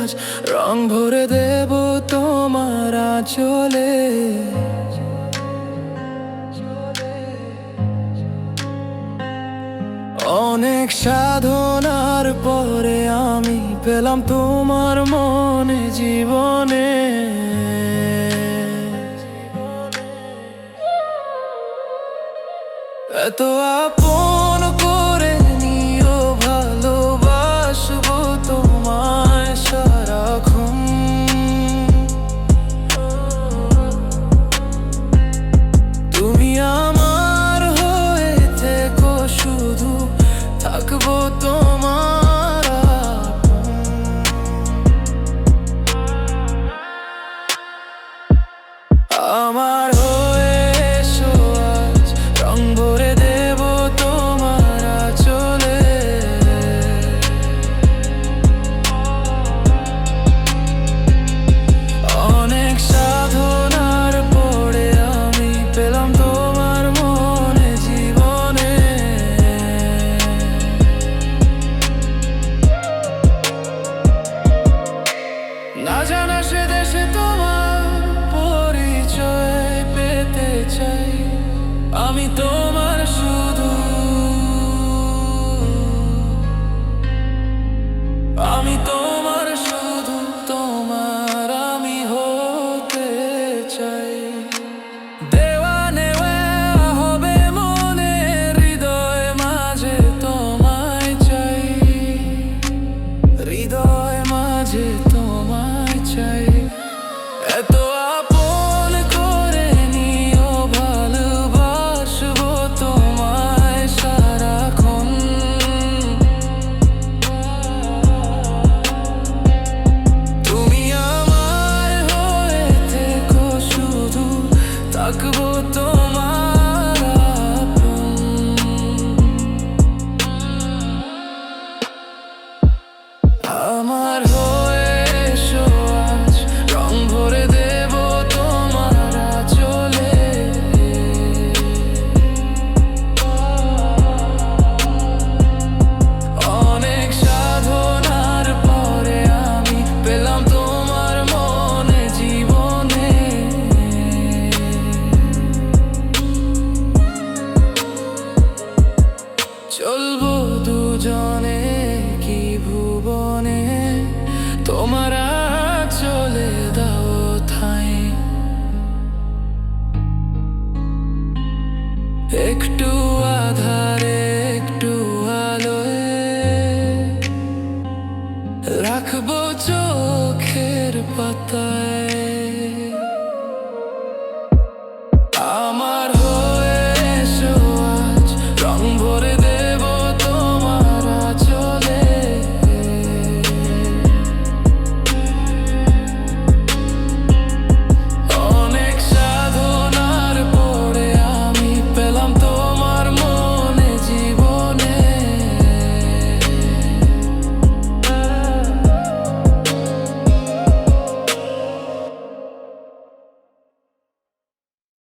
আজ রং ভরে দেব তোমার আঁচলে। অনেক সাধনার পরে আমি পেলাম তোমার মনে জীবনে। এত আপন করে নিও, ভালোবাসবো তোমায় সারাক্ষণ। তুমি আমার হয়ে থেকো, শুধু থাকবো তোমার আপন। আমার হয়ে এসো আজ, রং ভরে দেব তোমার আঁচলে। অনেক সাধনার পরে আমি পেলাম তোমার মনে জীবনে। না জানা সে দেশে তোমার পরিচয় পেতে চাই আমি তোমার শুধু। আমি তোমার শুধু, তোমার আমি হতে চাই। দেওয়া নেওয়া হবে মনে, হৃদয় মাঝে তোমায় চাই। হৃদয় মাঝে তোমায় চাই। এত আপন করে নিও, ভালোবাসবো তোমায় সারাক্ষণ। তুমি আমার হয়ে থেকো, শুধু থাকবো তোমার আপন। আমার হয়ে এসো আজ, রং ভরে দেব তোমার আঁচলে। অনেক সাধনার পরে আমি পেলাম তোমার মনে জীবনে। চলবো দুজনে কি ভুবনে, তোমার আঁচলে দাও ঠাঁই। একটু আধারে একটু আলোয় রাখবো চোখের পাতায়।